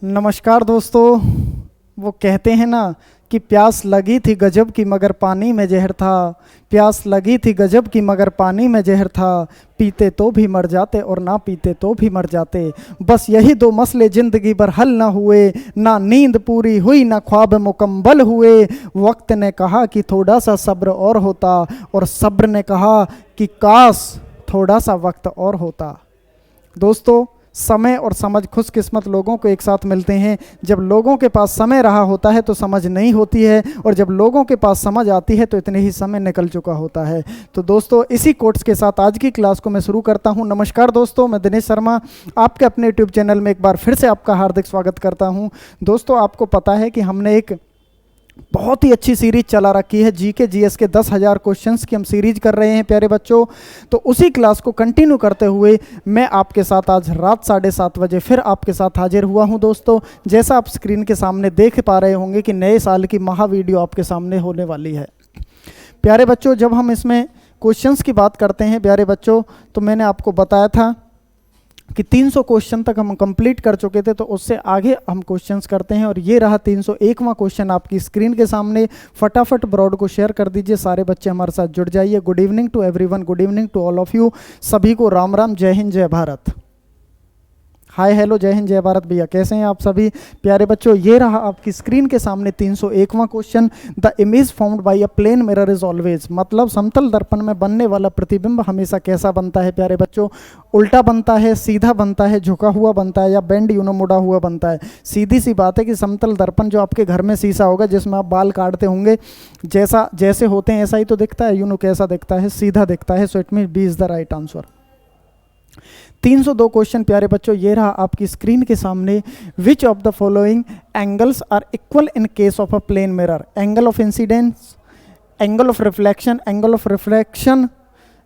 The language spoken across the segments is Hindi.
नमस्कार दोस्तों। वो कहते हैं ना कि प्यास लगी थी गजब की मगर पानी में जहर था। प्यास लगी थी गजब की मगर पानी में जहर था। पीते तो भी मर जाते और ना पीते तो भी मर जाते। बस यही दो मसले ज़िंदगी भर हल ना हुए। ना नींद पूरी हुई ना ख्वाब मुकम्मल हुए। वक्त ने कहा कि थोड़ा सा सब्र और होता, और सब्र ने कहा कि काश थोड़ा सा वक्त और होता। दोस्तों, समय और समझ खुशकिस्मत लोगों को एक साथ मिलते हैं। जब लोगों के पास समय रहा होता है तो समझ नहीं होती है, और जब लोगों के पास समझ आती है तो इतने ही समय निकल चुका होता है। तो दोस्तों, इसी कोट्स के साथ आज की क्लास को मैं शुरू करता हूं। नमस्कार दोस्तों, मैं दिनेश शर्मा आपके अपने यूट्यूब चैनल में एक बार फिर से आपका हार्दिक स्वागत करता हूं। दोस्तों, आपको पता है कि हमने एक बहुत ही अच्छी सीरीज चला रखी है, जीके जीएस के 10,000 क्वेश्चंस की हम सीरीज कर रहे हैं प्यारे बच्चों। तो उसी क्लास को कंटिन्यू करते हुए मैं आपके साथ आज रात 7:30 बजे फिर आपके साथ हाजिर हुआ हूं। दोस्तों, जैसा आप स्क्रीन के सामने देख पा रहे होंगे कि नए साल की महा वीडियो आपके सामने होने वाली है। प्यारे बच्चों, जब हम इसमें क्वेश्चंस की बात करते हैं प्यारे बच्चों, तो मैंने आपको बताया था कि 300 क्वेश्चन तक हम कंप्लीट कर चुके थे, तो उससे आगे हम क्वेश्चंस करते हैं। और ये रहा 301वां क्वेश्चन आपकी स्क्रीन के सामने। फटाफट ब्रॉड को शेयर कर दीजिए, सारे बच्चे हमारे साथ जुड़ जाइए। Good evening to everyone, good evening to all of you. सभी को राम राम, जय हिंद, जय भारत। हाय हेलो, जय हिंद, जय भारत भैया, कैसे हैं आप सभी प्यारे बच्चों। ये रहा आपकी स्क्रीन के सामने 301वां question. The image found by a plane mirror is always, मतलब समतल दर्पण में बनने वाला प्रतिबिंब हमेशा कैसा बनता है प्यारे बच्चों। उल्टा बनता है, सीधा बनता है, झुका हुआ बनता है, या बेंड मुड़ा हुआ बनता है। सीधी सी बात है कि समतल दर्पण जो आपके घर में शीशा होगा जिसमें आप बाल काटते होंगे, जैसे होते हैं ऐसा ही तो दिखता है। कैसा दिखता है, सीधा दिखता है। So it mean B is the right answer. 302 question प्यारे बच्चों, ये रहा आपकी स्क्रीन के सामने। Which of the following angles are equal in case of a plane mirror. Angle of incidence, angle of reflection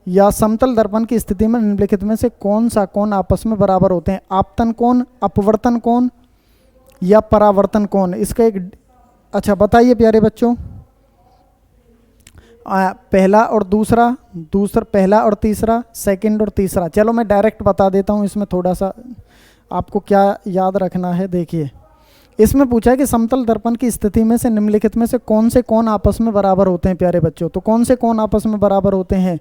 या समतल दर्पण की स्थिति में निम्नलिखित में से कौन सा कोण आपस में बराबर होते हैं। आपतन कोण, अपवर्तन कोण या परावर्तन कोण। इसका एक अच्छा बताइए प्यारे बच्चों। पहला और दूसरा, पहला और तीसरा, सेकंड और तीसरा। चलो मैं डायरेक्ट बता देता हूँ। इसमें थोड़ा सा आपको क्या याद रखना है, देखिए इसमें पूछा है कि समतल दर्पण की स्थिति में से निम्नलिखित में से कौन से कोण आपस में बराबर होते हैं प्यारे बच्चों। तो कौन से कोण आपस में बराबर होते हैं।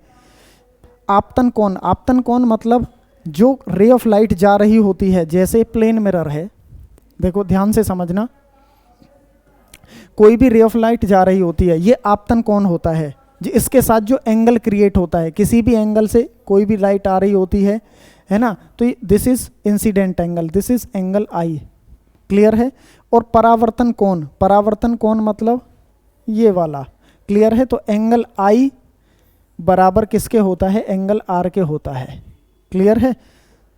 आपतन कोण। आपतन कोण मतलब जो रे ऑफ लाइट जा रही होती है, जैसे प्लेन मिरर है, देखो ध्यान से समझना, कोई भी रे ऑफ लाइट जा रही होती है, ये आपतन कोण होता है। इसके साथ जो एंगल क्रिएट होता है, किसी भी एंगल से कोई भी लाइट आ रही होती है ना, तो this is incident angle, this is angle I. Clear है। और परावर्तन कोण, परावर्तन कोण मतलब ये वाला। क्लियर है। तो एंगल आई बराबर किसके होता है, एंगल आर के होता है। क्लियर है।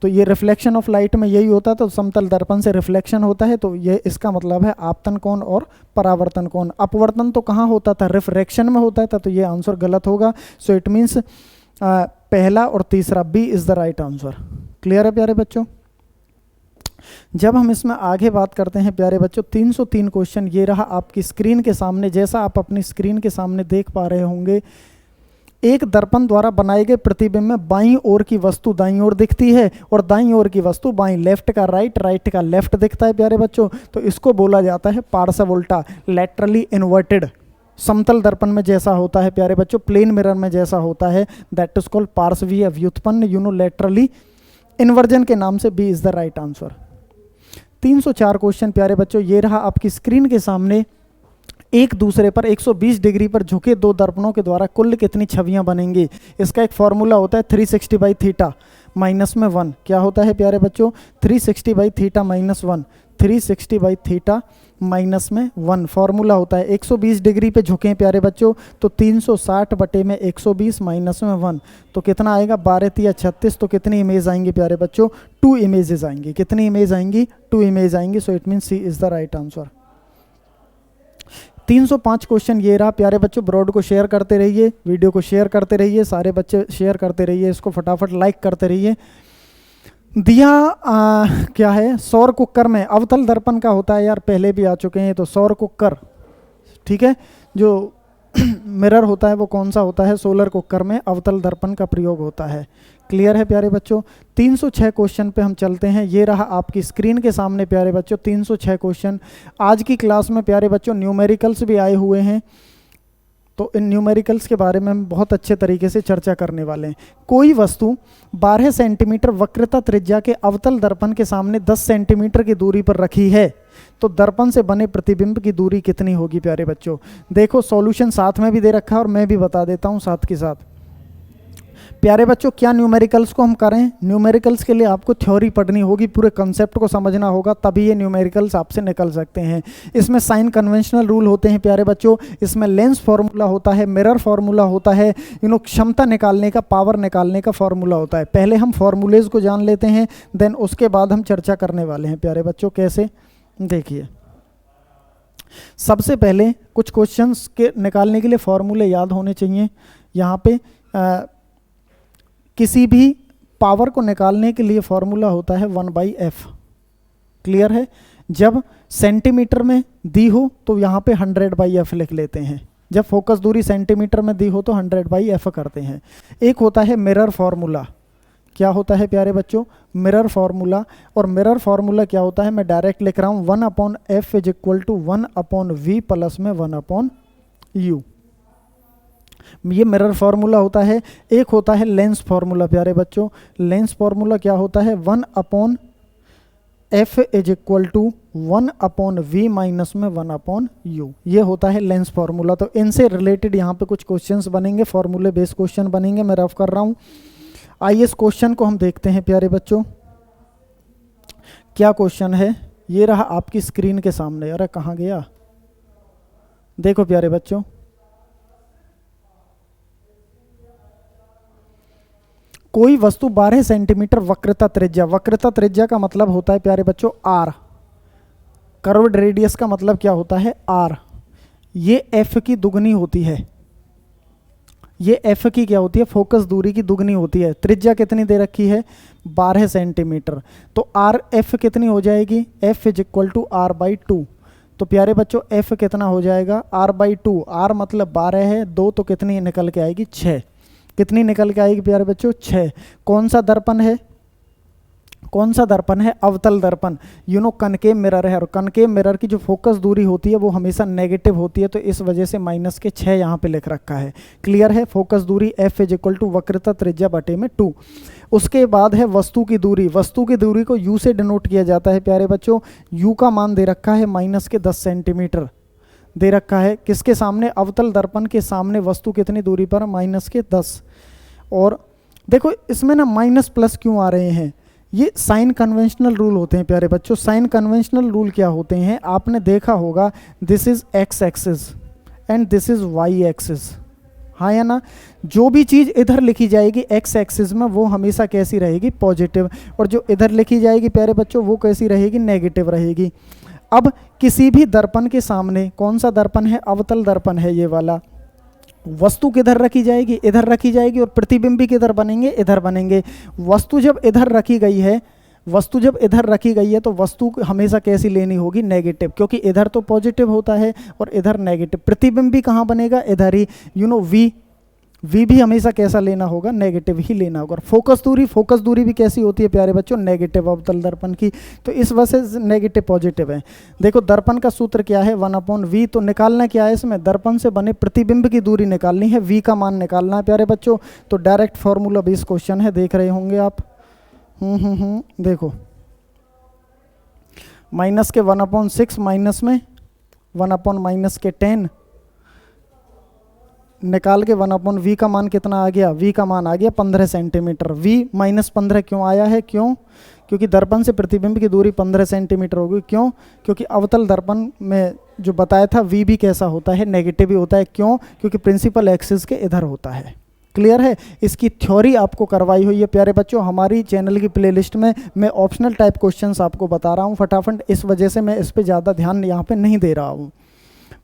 तो ये रिफ्लेक्शन ऑफ लाइट में यही होता है, तो समतल दर्पण से रिफ्लेक्शन होता है, तो ये इसका मतलब है आपतन कोण और परावर्तन कोण। अपवर्तन तो कहाँ होता था, रिफ्रैक्शन में होता था, तो ये आंसर गलत होगा। सो इट मीन्स पहला और तीसरा, B is the right answer. Clear है प्यारे बच्चों। जब हम इसमें आगे बात करते हैं प्यारे बच्चों, 303 क्वेश्चन ये रहा आपकी स्क्रीन के सामने। जैसा आप अपनी स्क्रीन के सामने देख पा रहे होंगे, एक दर्पण द्वारा बनाए गए प्रतिबिंब में बाईं ओर की वस्तु दाईं ओर दिखती है और दाईं ओर की वस्तु बाईं, लेफ्ट का राइट, राइट का लेफ्ट दिखता है प्यारे बच्चों। तो इसको बोला जाता है पार्श्व उल्टा, लैटरली इन्वर्टेड। समतल दर्पण में जैसा होता है प्यारे बच्चों, प्लेन मिरर में जैसा होता है, दैट इज कॉल्ड पार्श्वीय व्युत्पन्न, यूनोलैटरली इन्वर्जन के नाम से B is the right answer. 304 question प्यारे बच्चों, ये रहा आपकी स्क्रीन के सामने। एक दूसरे पर 120 डिग्री पर झुके दो दर्पणों के द्वारा कुल कितनी छवियां बनेंगी। इसका एक फॉर्मूला होता है 360 बाई थीटा माइनस में 1। क्या होता है प्यारे बच्चों, 360 by theta minus 1, 360 by theta minus में 1 फॉर्मूला होता है। 120 डिग्री पे झुके प्यारे बच्चों, तो 360 बटे में 120 माइनस में 1, तो कितना आएगा, 12 तिया 36। तो कितनी इमेज आएंगी प्यारे बच्चों, 2 इमेजेस आएंगी। कितनी इमेज आएंगी, 2 इमेज आएंगी। So it mean C is the right answer. 305 question ये रहा प्यारे बच्चों। ब्रॉड को शेयर करते रहिए, वीडियो को शेयर करते रहिए, सारे बच्चे शेयर करते रहिए, इसको फटाफट लाइक करते रहिए। दिया क्या है, सौर कुकर में अवतल दर्पण का होता है, यार पहले भी आ चुके हैं, तो सौर कुकर, ठीक है, जो मिरर होता है वो कौन सा होता है, सोलर कुकर में अवतल दर्पण का प्रयोग होता है। क्लियर है प्यारे बच्चों। 306 क्वेश्चन पे हम चलते हैं। ये रहा आपकी स्क्रीन के सामने प्यारे बच्चों 306 क्वेश्चन। आज की क्लास में प्यारे बच्चों न्यूमेरिकल्स भी आए हुए हैं, तो इन न्यूमेरिकल्स के बारे में हम बहुत अच्छे तरीके से चर्चा करने वाले हैं। कोई वस्तु 12 सेंटीमीटर वक्रता त्रिज्या के अवतल दर्पण के सामने 10 सेंटीमीटर की दूरी पर रखी है, तो दर्पण से बने प्रतिबिंब की दूरी कितनी होगी प्यारे बच्चों। देखो सॉल्यूशन साथ में भी दे रखा है और मैं भी बता देता हूं साथ के साथ। प्यारे बच्चों क्या न्यूमेरिकल्स को हम करें, न्यूमेरिकल्स के लिए आपको थ्योरी पढ़नी होगी, पूरे कंसेप्ट को समझना होगा, तभी ये न्यूमेरिकल्स आपसे निकल सकते हैं। इसमें साइन कन्वेंशनल रूल होते हैं प्यारे बच्चों, इसमें लेंस फार्मूला होता है, मिरर फार्मूला होता है, क्षमता निकालने का, पावर निकालने का फार्मूला होता है। पहले हम फार्मूलेज को जान लेते हैं, देन उसके बाद हम चर्चा करने वाले हैं प्यारे बच्चों। कैसे, देखिए सबसे पहले कुछ क्वेश्चंस के निकालने के लिए फॉर्मूले याद होने चाहिए। यहाँ पे किसी भी पावर को निकालने के लिए फॉर्मूला होता है 1/f। क्लियर है। जब सेंटीमीटर में दी हो तो यहाँ पे 100/f लिख लेते हैं, जब फोकस दूरी सेंटीमीटर में दी हो तो 100/f करते हैं। एक होता है मिरर फार्मूला। क्या होता है प्यारे बच्चों, मिरर फार्मूला। और मिरर फार्मूला क्या होता है, मैं डायरेक्ट लिख रहा हूँ 1/f = 1/v प्लस में 1/u। ये मिरर फार्मूला होता है। एक होता है लेंस फार्मूला प्यारे बच्चों। लेंस फार्मूला क्या होता है, 1/f = 1/v माइनस में 1/u। ये होता है लेंस फार्मूला। तो इनसे रिलेटेड यहाँ पे कुछ क्वेश्चंस बनेंगे, फार्मूले बेस्ड क्वेश्चन बनेंगे, मैं रफ कर रहा हूँ। आइए इस क्वेश्चन को हम देखते हैं प्यारे बच्चों। क्या क्वेश्चन है, ये रहा आपकी स्क्रीन के सामने। अरे कहाँ गया, देखो प्यारे बच्चों। कोई वस्तु 12 सेंटीमीटर वक्रता त्रिज्या, वक्रता त्रिज्या का मतलब होता है प्यारे बच्चों r, कर्व्ड रेडियस का मतलब क्या होता है r, ये f की दुगनी होती है। ये f की क्या होती है, फोकस दूरी की दुगनी होती है। त्रिज्या कितनी दे रखी है, 12 सेंटीमीटर। तो f कितनी हो जाएगी, f = r/2। तो प्यारे बच्चों f कितना हो जाएगा, r/2। r मतलब 12 है, 2 तो कितनी निकल के आएगी, 6। कितनी निकल के आएगी प्यारे बच्चों, 6। कौन सा दर्पण है, कौन सा दर्पण है, अवतल दर्पण। कनकेव मिरर है, और कनकेव मिरर की जो फोकस दूरी होती है वो हमेशा नेगेटिव होती है, तो इस वजह से -6 यहाँ पे लिख रखा है। क्लियर है। फोकस दूरी f = वक्रता त्रिज्या बटे में 2। उसके बाद है वस्तु की दूरी। वस्तु की दूरी को u से डिनोट किया जाता है प्यारे बच्चों। u का मान दे रखा है -10 सेंटीमीटर दे रखा है। किसके सामने, अवतल दर्पण के सामने वस्तु कितनी दूरी पर, -10। और देखो इसमें ना माइनस प्लस क्यों आ रहे हैं, ये साइन कन्वेंशनल रूल होते हैं प्यारे बच्चों। साइन कन्वेंशनल रूल क्या होते हैं, आपने देखा होगा, this is x axis and this is y axis, हाँ या ना। जो भी चीज़ इधर लिखी जाएगी x एक्सिस में वो हमेशा कैसी रहेगी, पॉजिटिव, और जो इधर लिखी जाएगी प्यारे बच्चों वो कैसी रहेगी, नेगेटिव रहेगी। अब किसी भी दर्पण के सामने, कौन सा दर्पण है, अवतल दर्पण है ये वाला, वस्तु किधर रखी जाएगी, इधर रखी जाएगी, और प्रतिबिंबी किधर बनेंगे, इधर बनेंगे। वस्तु जब इधर रखी गई है, वस्तु जब इधर रखी गई है तो वस्तु हमेशा कैसी लेनी होगी, नेगेटिव, क्योंकि इधर तो पॉजिटिव होता है और इधर नेगेटिव। प्रतिबिंबी कहाँ बनेगा, इधर ही। v भी हमेशा कैसा लेना होगा, नेगेटिव ही लेना होगा। फोकस दूरी भी कैसी होती है प्यारे बच्चों, नेगेटिव अवतल दर्पण की। तो इस वजह से नेगेटिव पॉजिटिव है। देखो दर्पण का सूत्र क्या है, 1/v। तो निकालना क्या है इसमें, दर्पण से बने प्रतिबिंब की दूरी निकालनी है, v का मान निकालना है प्यारे बच्चों। तो डायरेक्ट फॉर्मूला बेस्ड क्वेश्चन है, देख रहे होंगे आप। देखो माइनस के 1/6 माइनस में 1/-10 निकाल के 1/v का मान कितना आ गया, v का मान आ गया 15 सेंटीमीटर। v -15 क्यों आया है, क्योंकि दर्पण से प्रतिबिंब की दूरी 15 सेंटीमीटर होगी। क्यों, क्योंकि अवतल दर्पण में जो बताया था v भी कैसा होता है, नेगेटिव ही होता है। क्यों, क्योंकि प्रिंसिपल एक्सिस के इधर होता है। क्लियर है। इसकी थ्योरी आपको करवाई हुई है प्यारे बच्चों हमारी चैनल की प्लेलिस्ट में। मैं ऑप्शनल टाइप क्वेश्चंस आपको बता रहा हूँ फटाफट, इस वजह से मैं इस पर ज़्यादा ध्यान यहाँ पे नहीं दे रहा हूँ।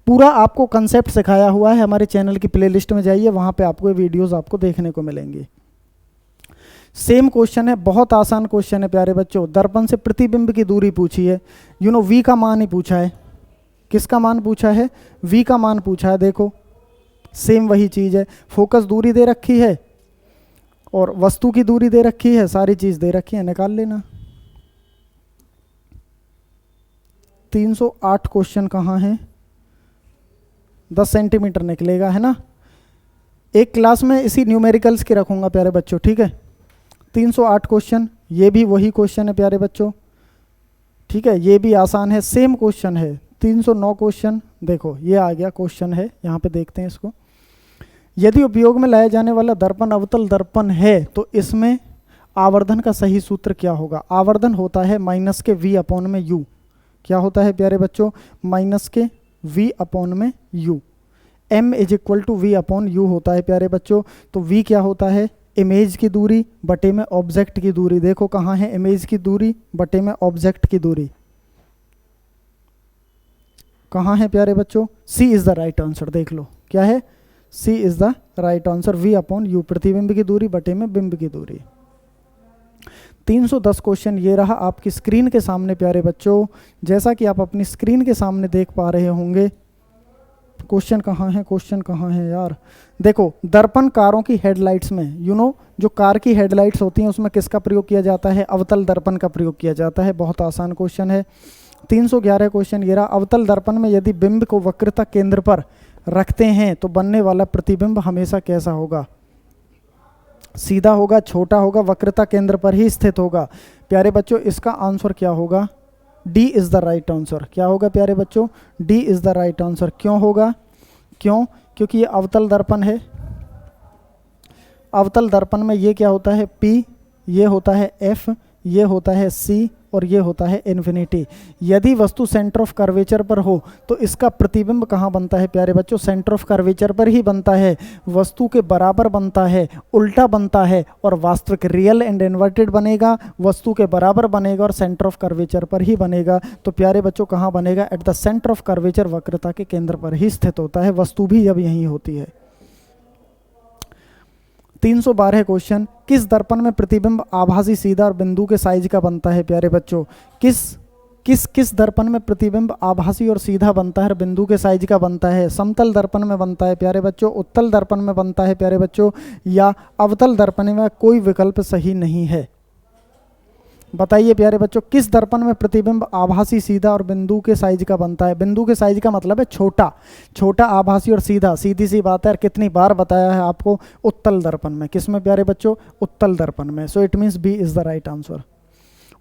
पूरा आपको कंसेप्ट सिखाया हुआ है, हमारे चैनल की प्लेलिस्ट में जाइए, वहाँ पे आपको ये वीडियोस आपको देखने को मिलेंगी। सेम क्वेश्चन है, बहुत आसान क्वेश्चन है प्यारे बच्चों। दर्पण से प्रतिबिंब की दूरी पूछी है, v का मान ही पूछा है। किसका मान पूछा है, v का मान पूछा है। देखो सेम वही चीज़ है। फोकस दूरी दे रखी है और वस्तु की दूरी दे रखी है, सारी चीज़ दे रखी है, निकाल लेना। 308 क्वेश्चन कहाँ है, 10 सेंटीमीटर निकलेगा, है ना। एक क्लास में इसी न्यूमेरिकल्स के रखूंगा प्यारे बच्चों, ठीक है। 308 क्वेश्चन, ये भी वही क्वेश्चन है प्यारे बच्चों, ठीक है, ये भी आसान है, सेम क्वेश्चन है। 309 क्वेश्चन, देखो ये आ गया क्वेश्चन है, यहाँ पे देखते हैं इसको। यदि उपयोग में लाया जाने वाला दर्पण अवतल दर्पण है तो इसमें आवर्धन का सही सूत्र क्या होगा। आवर्धन होता है माइनस के v अपॉन में u। क्या होता है प्यारे बच्चों, माइनस के v अपॉन में u। m is equal to v upon u होता है प्यारे बच्चों। तो v क्या होता है, इमेज की दूरी बटे में ऑब्जेक्ट की दूरी। देखो कहाँ है इमेज की दूरी बटे में ऑब्जेक्ट की दूरी, कहाँ है प्यारे बच्चों, c is the right answer. देख लो क्या है, c is the right answer, v upon u, प्रतिबिंब की दूरी बटे में बिंब की दूरी। 310 क्वेश्चन ये रहा आपकी स्क्रीन के सामने प्यारे बच्चों। जैसा कि आप अपनी स्क्रीन के सामने देख पा रहे होंगे, क्वेश्चन कहाँ है, क्वेश्चन कहाँ है यार। देखो दर्पण कारों की हेडलाइट्स में, जो कार की हेडलाइट्स होती हैं उसमें किसका प्रयोग किया जाता है, अवतल दर्पण का प्रयोग किया जाता है। बहुत आसान क्वेश्चन है। 311 क्वेश्चन ये रहा, अवतल दर्पण में यदि बिंब को वक्रता केंद्र पर रखते हैं तो बनने वाला प्रतिबिंब हमेशा कैसा होगा, सीधा होगा, छोटा होगा, वक्रता केंद्र पर ही स्थित होगा। प्यारे बच्चों इसका आंसर क्या होगा, D is the right answer. क्या होगा प्यारे बच्चों, D is the right answer. क्यों होगा, क्यों, क्योंकि ये अवतल दर्पण है। अवतल दर्पण में ये क्या होता है, P, ये होता है F, ये होता है C और ये होता है इन्फिनिटी। यदि वस्तु सेंटर ऑफ कर्वेचर पर हो तो इसका प्रतिबिंब कहाँ बनता है प्यारे बच्चों, सेंटर ऑफ कर्वेचर पर ही बनता है, वस्तु के बराबर बनता है, उल्टा बनता है और वास्तविक रियल एंड इन्वर्टेड बनेगा, वस्तु के बराबर बनेगा और सेंटर ऑफ कर्वेचर पर ही बनेगा। तो प्यारे बच्चों कहाँ बनेगा, at the centre of curvature, वक्रता के केंद्र पर ही स्थित होता है, वस्तु भी जब यहीं होती है। 312 क्वेश्चन, किस दर्पण में प्रतिबिंब आभासी सीधा और बिंदु के साइज का बनता है प्यारे बच्चों। किस दर्पण में प्रतिबिंब आभासी और सीधा बनता है और बिंदु के साइज का बनता है। समतल दर्पण में बनता है प्यारे बच्चों, उत्तल दर्पण में बनता है प्यारे बच्चों, या अवतल दर्पण में। कोई विकल्प सही नहीं है। बताइए प्यारे बच्चों, किस दर्पण में प्रतिबिंब आभासी सीधा और बिंदु के साइज का बनता है। बिंदु के साइज का मतलब है छोटा, छोटा आभासी और सीधा, सीधी सी बात है। और कितनी बार बताया है आपको, उत्तल दर्पण में। किस में प्यारे बच्चों, उत्तल दर्पण में। So it means B is the right answer.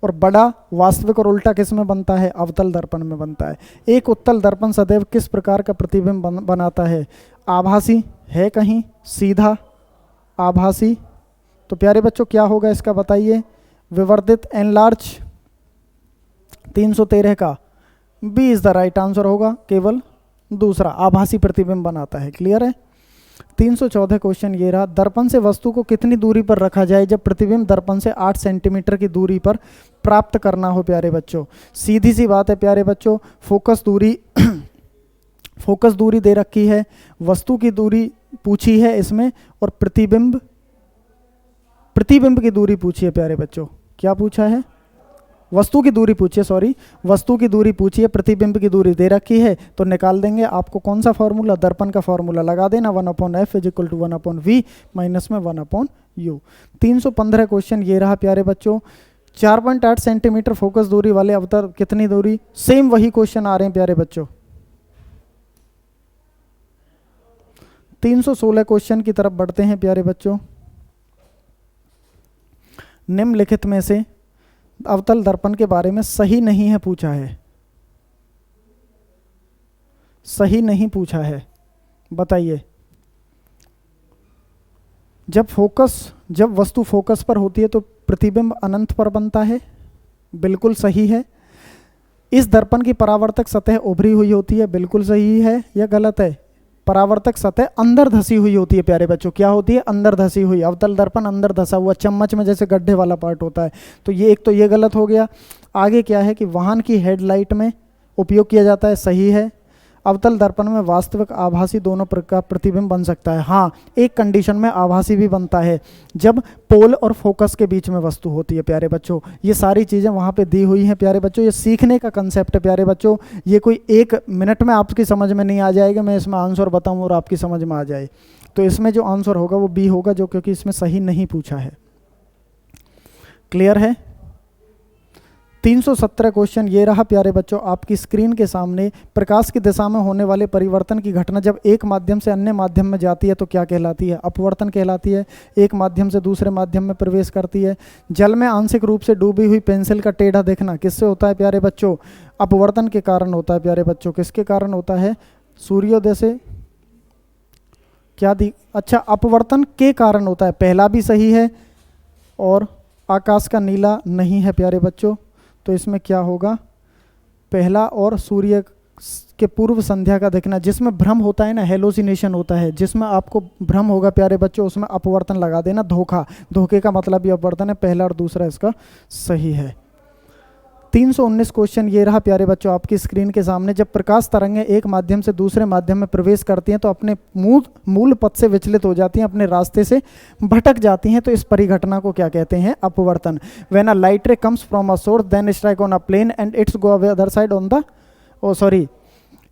और बड़ा, वास्तविक और उल्टा किस में बनता है, अवतल दर्पण में बनता है। एक उत्तल दर्पण सदैव किस प्रकार का प्रतिबिंब बनाता है, आभासी है कहीं, सीधा, आभासी। तो प्यारे बच्चों क्या होगा इसका बताइए, विवर्धित, एनलार्ज। 313 का B is the right answer होगा, केवल दूसरा, आभासी प्रतिबिंब बनाता है। क्लियर है। 314 क्वेश्चन ये रहा, दर्पण से वस्तु को कितनी दूरी पर रखा जाए जब प्रतिबिंब दर्पण से 8 सेंटीमीटर की दूरी पर प्राप्त करना हो प्यारे बच्चों। सीधी सी बात है प्यारे बच्चों, फोकस दूरी फोकस दूरी दे रखी है, वस्तु की दूरी पूछी है इसमें, और प्रतिबिंब की दूरी पूछी है प्यारे बच्चों। क्या पूछा है, वस्तु की दूरी पूछी है, सॉरी, वस्तु की दूरी पूछी है, प्रतिबिंब की दूरी दे रखी है। तो निकाल देंगे। आपको कौन सा फॉर्मूला, दर्पण का फॉर्मूला लगा देना, 1/f is equal to 1/v minus में 1/u। 315 क्वेश्चन ये रहा प्यारे बच्चों, 4.8 सेंटीमीटर फोकस दूरी वाले अवतल कितनी दूरी। सेम वही क्वेश्चन आ रहे हैं प्यारे बच्चों। 316 क्वेश्चन की तरफ बढ़ते हैं प्यारे बच्चों। निम्नलिखित में से अवतल दर्पण के बारे में सही नहीं है पूछा है, सही नहीं पूछा है, बताइए। जब वस्तु फोकस पर होती है तो प्रतिबिंब अनंत पर बनता है, बिल्कुल सही है। इस दर्पण की परावर्तक सतह उभरी हुई होती है, बिल्कुल सही है या गलत है। परावर्तक सतह अंदर धसी हुई होती है प्यारे बच्चों। क्या होती है, अंदर धसी हुई। अवतल दर्पण अंदर धसा हुआ, चम्मच में जैसे गड्ढे वाला पार्ट होता है। तो ये एक तो ये गलत हो गया। आगे क्या है कि वाहन की हेडलाइट में उपयोग किया जाता है, सही है। अवतल दर्पण में वास्तविक आभासी दोनों प्रकार प्रतिबिंब बन सकता है। हाँ, एक कंडीशन में आभासी भी बनता है, जब पोल और फोकस के बीच में वस्तु होती है प्यारे बच्चों। ये सारी चीज़ें वहाँ पे दी हुई हैं प्यारे बच्चों। ये सीखने का कंसेप्ट है प्यारे बच्चों, ये कोई एक मिनट में आपकी समझ में नहीं आ जाएगा, मैं इसमें आंसर बताऊँ और आपकी समझ में आ जाए। तो इसमें जो आंसर होगा वो बी होगा, जो क्योंकि इसमें सही नहीं पूछा है। क्लियर है? 317 क्वेश्चन ये रहा प्यारे बच्चों आपकी स्क्रीन के सामने। प्रकाश की दिशा में होने वाले परिवर्तन की घटना जब एक माध्यम से अन्य माध्यम में जाती है तो क्या कहलाती है? अपवर्तन कहलाती है। एक माध्यम से दूसरे माध्यम में प्रवेश करती है। जल में आंशिक रूप से डूबी हुई पेंसिल का टेढ़ा दिखना किससे होता है प्यारे बच्चों? अपवर्तन के कारण होता है प्यारे बच्चों। किसके कारण होता है? सूर्योदय से क्या अच्छा, अपवर्तन के कारण होता है, पहला भी सही है। और आकाश का नीला नहीं है प्यारे बच्चों, तो इसमें क्या होगा? पहला और सूर्य के पूर्व संध्या का दिखना, जिसमें भ्रम होता है ना, हेलोसिनेशन होता है, जिसमें आपको भ्रम होगा प्यारे बच्चों, उसमें अपवर्तन लगा देना। धोखा, धोखे का मतलब भी अपवर्तन है। पहला और दूसरा इसका सही है। 319 क्वेश्चन ये रहा प्यारे बच्चों आपकी स्क्रीन के सामने। जब प्रकाश तरंगें एक माध्यम से दूसरे माध्यम में प्रवेश करती हैं तो अपने मूल पथ से विचलित हो जाती हैं, अपने रास्ते से भटक जाती हैं, तो इस परिघटना को क्या कहते हैं? अपवर्तन। When a light ray comes from a source then strike on a plane and its go away other side on the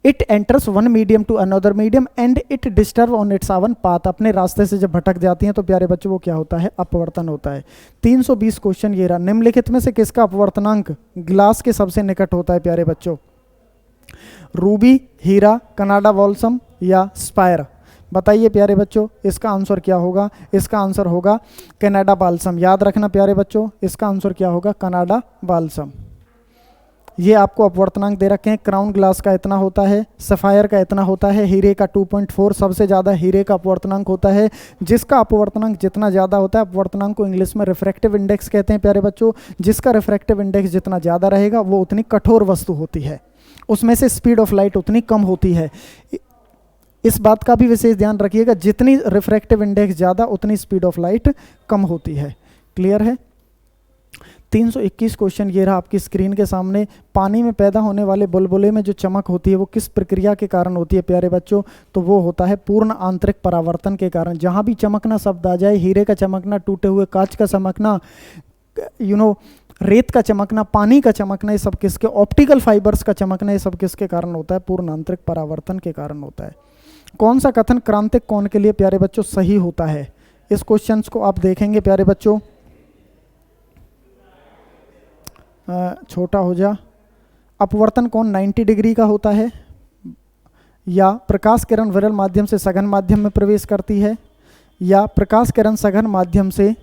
it enters one medium to another medium and it disturb on its own path. अपने रास्ते से जब भटक जाती हैं तो प्यारे बच्चों वो क्या होता है? अपवर्तन होता है। 320 क्वेश्चन ये रहा। निम्नलिखित में से किसका अपवर्तनांक ग्लास के सबसे निकट होता है प्यारे बच्चों? रूबी, हीरा, कनाडा बॉल्सम या स्पायर? बताइए प्यारे बच्चों, इसका आंसर क्या होगा? इसका आंसर होगा कनाडा बाल्सम। याद रखना प्यारे बच्चों, इसका आंसर क्या होगा? Canada balsam. ये आपको अपवर्तनांक दे रखे हैं। क्राउन ग्लास का इतना होता है, सफ़ायर का इतना होता है, हीरे का 2.4, सबसे ज़्यादा हीरे का अपवर्तनांक होता है। जिसका अपवर्तनांक जितना ज़्यादा होता है, अपवर्तनांक को इंग्लिश में रिफ्रैक्टिव इंडेक्स कहते हैं प्यारे बच्चों। जिसका रिफ्रैक्टिव इंडेक्स जितना ज़्यादा रहेगा वो उतनी कठोर वस्तु होती है, उसमें से स्पीड ऑफ लाइट उतनी कम होती है। इस बात का भी विशेष ध्यान रखिएगा, जितनी रिफ्रैक्टिव इंडेक्स ज़्यादा उतनी स्पीड ऑफ लाइट कम होती है। क्लियर है? 321 क्वेश्चन ये रहा आपकी स्क्रीन के सामने। पानी में पैदा होने वाले बुलबुले में जो चमक होती है वो किस प्रक्रिया के कारण होती है प्यारे बच्चों? तो वो होता है पूर्ण आंतरिक परावर्तन के कारण। जहाँ भी चमकना शब्द आ जाए, हीरे का चमकना, टूटे हुए कांच का चमकना, रेत का चमकना, पानी का चमकना, ये सब किसके? ऑप्टिकल फाइबर्स का चमकना, ये सब किसके कारण होता है? पूर्ण आंतरिक परावर्तन के कारण होता है। कौन सा कथन क्रांतिक कोण के लिए प्यारे बच्चों सही होता है? इस क्वेश्चन को आप देखेंगे प्यारे बच्चों, छोटा हो जा। अपवर्तन कोण 90 डिग्री का होता है, या प्रकाश किरण विरल माध्यम से सघन माध्यम में प्रवेश करती है, या प्रकाश किरण सघन माध्यम से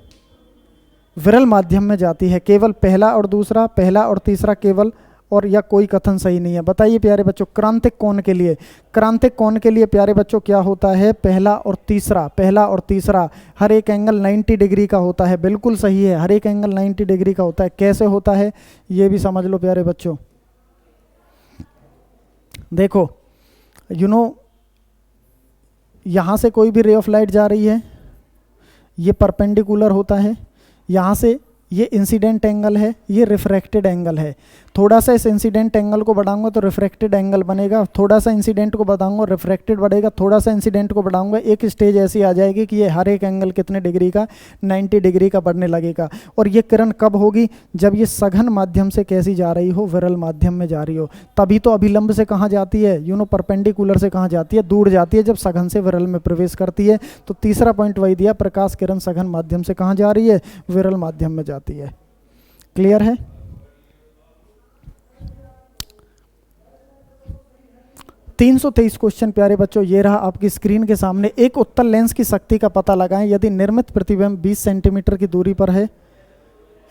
विरल माध्यम में जाती है? केवल पहला और दूसरा, पहला और तीसरा केवल, और या कोई कथन सही नहीं है? बताइए प्यारे बच्चों, क्रांतिक कोण के लिए, क्रांतिक कोण के लिए प्यारे बच्चों क्या होता है? पहला और तीसरा, पहला और तीसरा। हर एक एंगल 90 डिग्री का होता है। बिल्कुल सही है, हर एक एंगल 90 डिग्री का होता है। कैसे होता है ये भी समझ लो प्यारे बच्चों। देखो, यहाँ से कोई भी रे ऑफ लाइट जा रही है, ये परपेंडिकुलर होता है। यहाँ से ये इंसिडेंट एंगल है, ये रिफ्रैक्टेड एंगल है। थोड़ा सा इस इंसिडेंट एंगल को बढ़ाऊंगा तो रिफ्रैक्टेड एंगल बनेगा, थोड़ा सा इंसिडेंट को बढ़ाऊंगा रिफ्रैक्टेड बढ़ेगा, थोड़ा सा इंसिडेंट को बढ़ाऊंगा, एक स्टेज ऐसी आ जाएगी कि ये हर एक एंगल कितने डिग्री का? 90 डिग्री का बढ़ने लगेगा। और ये किरण कब होगी? जब ये सघन माध्यम से कैसी जा रही हो? विरल माध्यम में जा रही हो। तभी तो अभिलंब से कहाँ जाती है? परपेंडिकुलर से कहाँ जाती है? दूर जाती है, जब सघन से विरल में प्रवेश करती है। तो तीसरा पॉइंट वही दिया, प्रकाश किरण सघन माध्यम से कहाँ जा रही है? विरल माध्यम में जाती है। क्लियर है? 323 क्वेश्चन प्यारे बच्चों ये रहा आपकी स्क्रीन के सामने। एक उत्तल लेंस की शक्ति का पता लगाएं यदि निर्मित प्रतिबिंब 20 सेंटीमीटर की दूरी पर है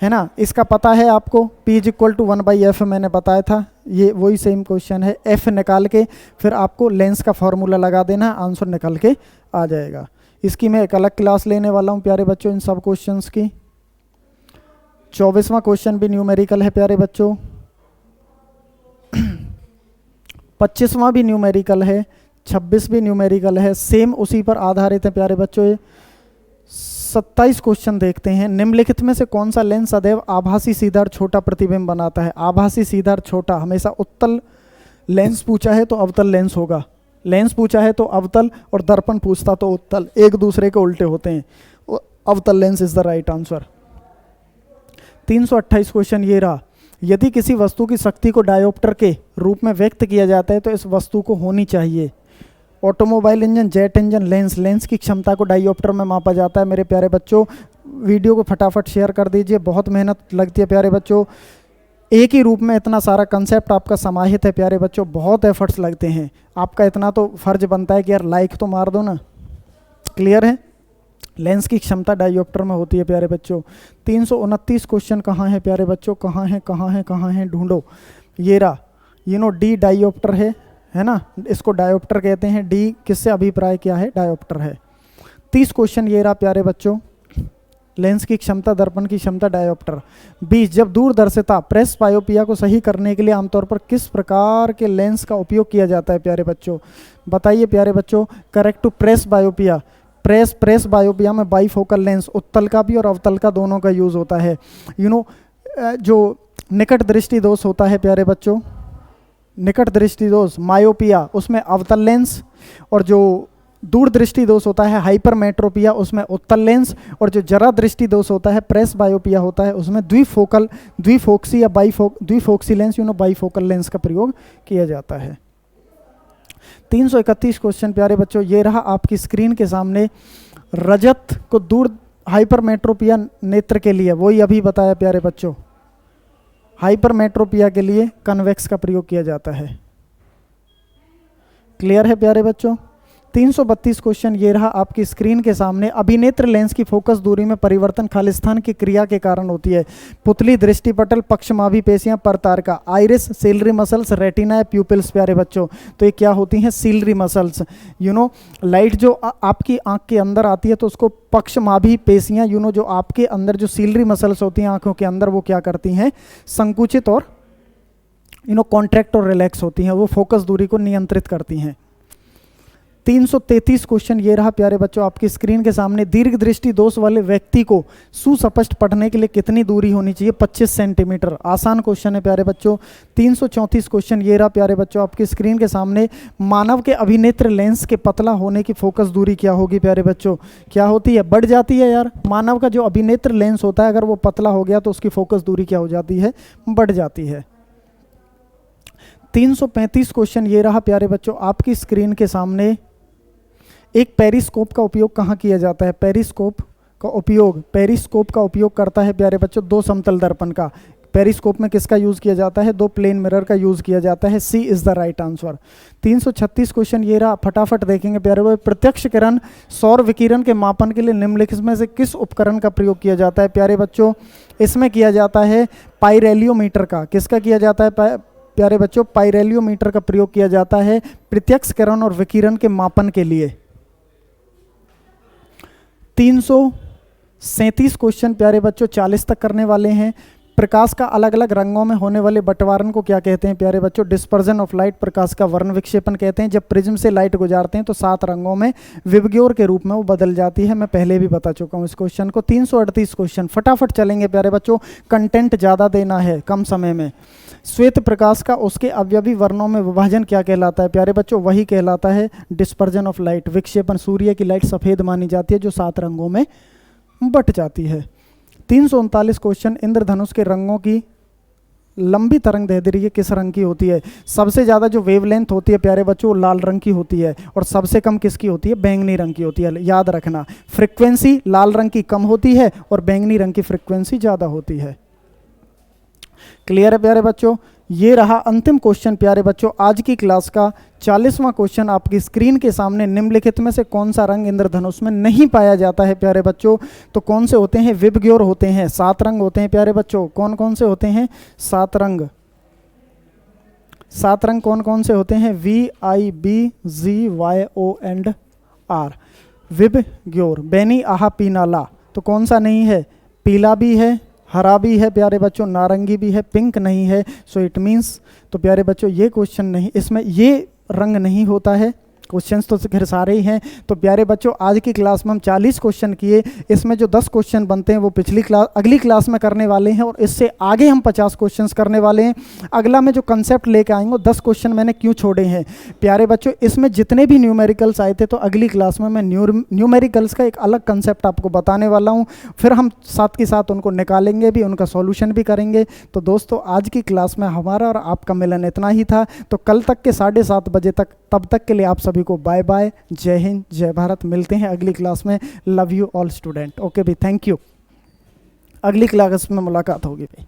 ना? इसका पता है आपको, P = 1/f मैंने बताया था। ये वही सेम क्वेश्चन है। f निकाल के फिर आपको लेंस का फॉर्मूला लगा देना, आंसर निकल के आ जाएगा। इसकी मैं एक अलग क्लास लेने वाला हूँ प्यारे बच्चों इन सब क्वेश्चंस की। 24वां क्वेश्चन भी न्यूमेरिकल है प्यारे बच्चों, 25वां भी न्यूमेरिकल है, 26 भी न्यूमेरिकल है, सेम उसी पर आधारित है प्यारे बच्चों। ये 27 क्वेश्चन देखते हैं। निम्नलिखित में से कौन सा लेंस सदैव आभासी सीधा और छोटा प्रतिबिंब बनाता है? आभासी सीधा और छोटा हमेशा उत्तल लेंस पूछा है तो अवतल लेंस होगा, लेंस पूछा है तो अवतल, और दर्पण पूछता तो उत्तल, एक दूसरे के उल्टे होते हैं। अवतल lens is the right answer. 328 question ये रहा, यदि किसी वस्तु की शक्ति को डायोप्टर के रूप में व्यक्त किया जाता है तो इस वस्तु को होनी चाहिए। Automobile engine, jet engine, lens. Lens की क्षमता को डायोप्टर में मापा जाता है। मेरे प्यारे बच्चों वीडियो को फटाफट शेयर कर दीजिए, बहुत मेहनत लगती है प्यारे बच्चों, एक ही रूप में इतना सारा कंसेप्ट आपका समाहित है प्यारे बच्चों, बहुत एफर्ट्स लगते हैं। आपका इतना तो फर्ज बनता है कि यार लाइक तो मार दो ना। क्लियर है? लेंस की क्षमता डायोप्टर में होती है प्यारे बच्चों। 329 क्वेश्चन कहाँ है प्यारे बच्चों, कहाँ है कहाँ है कहाँ है, ढूंढो। ये रहा, डी डायोप्टर है ना, इसको डायोप्टर कहते हैं। डी किससे अभिप्राय क्या है, डायोप्टर है। 30 क्वेश्चन ये रहा प्यारे बच्चों, लेंस की क्षमता, दर्पण की क्षमता, डायोप्टर। 20 जब दूरदर्शिता प्रेस बायोपिया को सही करने के लिए आमतौर पर किस प्रकार के लेंस का उपयोग किया जाता है प्यारे बच्चों, बताइए प्यारे बच्चों। करेक्ट टू प्रेस बायोपिया, प्रेस बायोपिया में बाईफोकल लेंस, उत्तल का भी और अवतल का दोनों का यूज होता है। जो निकट दृष्टि दोष होता है प्यारे बच्चों, निकट दृष्टि दोष मायोपिया, उसमें अवतल लेंस, और जो दूर दृष्टि दोष होता है हाइपरमेट्रोपिया, उसमें उत्तल लेंस, और जो जरा दृष्टि दोष होता है प्रेस बायोपिया होता है, उसमें द्विफोक्सी या द्विफोक्सी लेंस, बाईफोकल लेंस का प्रयोग किया जाता है। 331 क्वेश्चन प्यारे बच्चों ये रहा आपकी स्क्रीन के सामने, रजत को दूर हाइपरमेट्रोपिया नेत्र के लिए, वही अभी बताया प्यारे बच्चों, हाइपरमेट्रोपिया के लिए कन्वेक्स का प्रयोग किया जाता है। क्लियर है प्यारे बच्चों? 332 क्वेश्चन ये रहा आपकी स्क्रीन के सामने, अभिनेत्र लेंस की फोकस दूरी में परिवर्तन खालिस्तान की क्रिया के कारण होती है। पुतली, दृष्टिपटल, पक्षमाभी पेशियां, परतारका, iris, ciliary muscles, retina, pupils प्यारे बच्चों। तो ये क्या होती हैं, सीलरी मसल्स। लाइट जो आपकी आंख के अंदर आती है तो उसको पक्षमाभी पेशियां, जो आपके अंदर जो सीलरी मसल्स होती हैं आंखों के अंदर, वो क्या करती हैं, संकुचित और कॉन्ट्रैक्ट और रिलैक्स होती हैं, वो फोकस दूरी को नियंत्रित करती हैं। 333 क्वेश्चन ये रहा प्यारे बच्चों आपकी स्क्रीन के सामने, दीर्घ दृष्टि दोष वाले व्यक्ति को सुस्पष्ट पढ़ने के लिए कितनी दूरी होनी चाहिए, 25 सेंटीमीटर। आसान क्वेश्चन है प्यारे बच्चों। 334 क्वेश्चन ये रहा प्यारे बच्चों आपकी स्क्रीन के सामने, मानव के अभिनेत्र लेंस के पतला होने की फोकस दूरी क्या होगी प्यारे बच्चों, क्या होती है, बढ़ जाती है यार। मानव का जो अभिनेत्र लेंस होता है अगर वो पतला हो गया तो उसकी फोकस दूरी क्या हो जाती है, बढ़ जाती है। 335 क्वेश्चन ये रहा प्यारे बच्चों आपकी स्क्रीन के सामने, एक पेरिस्कोप का उपयोग कहाँ किया जाता है, पेरिस्कोप का उपयोग करता है प्यारे बच्चों दो समतल दर्पण का। पेरिस्कोप में किसका यूज किया जाता है, दो प्लेन मिरर का यूज किया जाता है। C is the right answer. 336 question ये रहा, फटाफट देखेंगे प्यारे बच्चों। प्रत्यक्ष किरण सौर विकिरण के मापन के लिए निम्नलिखित में से किस उपकरण का प्रयोग किया जाता है प्यारे बच्चों, इसमें किया जाता है पाइरेलियोमीटर का। किसका किया जाता है प्यारे बच्चों, पाइरेलियोमीटर का प्रयोग किया जाता है प्रत्यक्ष किरण और विकिरण के मापन के लिए। 337 क्वेश्चन प्यारे बच्चों 40 तक करने वाले हैं। प्रकाश का अलग अलग रंगों में होने वाले बंटवारण को क्या कहते हैं प्यारे बच्चों, डिस्पर्जन ऑफ लाइट, प्रकाश का वर्ण विक्षेपण कहते हैं। जब प्रिज्म से लाइट गुजारते हैं तो 7 रंगों में विबग्योर के रूप में वो बदल जाती है। मैं पहले भी बता चुका हूँ इस क्वेश्चन को। 338 क्वेश्चन फटाफट चलेंगे प्यारे बच्चों, कंटेंट ज़्यादा देना है कम समय में। श्वेत प्रकाश का उसके अवयवी वर्णों में विभाजन क्या कहलाता है प्यारे बच्चों, वही कहलाता है डिस्पर्जन ऑफ लाइट। विक्षेपण, सूर्य की लाइट सफ़ेद मानी जाती है जो 7 रंगों में बट जाती है। 339 क्वेश्चन, इंद्रधनुष के रंगों की लंबी तरंग दैर्ध्य किस रंग की होती है। सबसे ज़्यादा जो वेवलेंथ होती है प्यारे बच्चों लाल रंग की होती है, और सबसे कम किसकी होती है, बैंगनी रंग की होती है। याद रखना, फ्रिक्वेंसी लाल रंग की कम होती है और बैंगनी रंग की फ्रिक्वेंसी ज़्यादा होती है। क्लियर है प्यारे बच्चों। ये रहा अंतिम क्वेश्चन प्यारे बच्चों आज की क्लास का 40वां क्वेश्चन आपकी स्क्रीन के सामने। निम्नलिखित में से कौन सा रंग इंद्रधनुष में नहीं पाया जाता है प्यारे बच्चों, तो कौन से होते हैं, विबग्योर होते हैं। 7 रंग होते हैं प्यारे बच्चों, कौन कौन से होते हैं, 7 रंग। 7 रंग कौन कौन से होते हैं, VIBGYO&R, विबग्योर। बेनी, आहा, पीना, ला, तो कौन सा नहीं है, पीला भी है, हरा भी है प्यारे बच्चों, नारंगी भी है, पिंक नहीं है। सो इट मीन्स, तो प्यारे बच्चों ये क्वेश्चन नहीं, इसमें ये रंग नहीं होता है, क्वेश्चंस तो खैर सारे ही हैं। तो प्यारे बच्चों, आज की क्लास में हम 40 क्वेश्चन किए। इसमें जो 10 क्वेश्चन बनते हैं वो अगली क्लास में करने वाले हैं, और इससे आगे हम 50 क्वेश्चंस करने वाले हैं। अगला मैं जो कंसेप्ट लेके आएंगे, 10 क्वेश्चन मैंने क्यों छोड़े हैं प्यारे बच्चों, इसमें जितने भी न्यूमेरिकल्स आए थे, तो अगली क्लास में मैं न्यूमेरिकल्स का एक अलग कंसेप्ट आपको बताने वाला हूँ। फिर हम साथ के साथ उनको निकालेंगे भी, उनका सॉल्यूशन भी करेंगे। तो दोस्तों, आज की क्लास में हमारा और आपका मिलन इतना ही था। तो कल तक के 7:30 बजे तक, तब तक के लिए आप सभी को बाय बाय, जय हिंद, जय भारत। मिलते हैं अगली क्लास में। Love you all student. Okay भाई, थैंक यू। अगली क्लास में मुलाकात होगी भाई।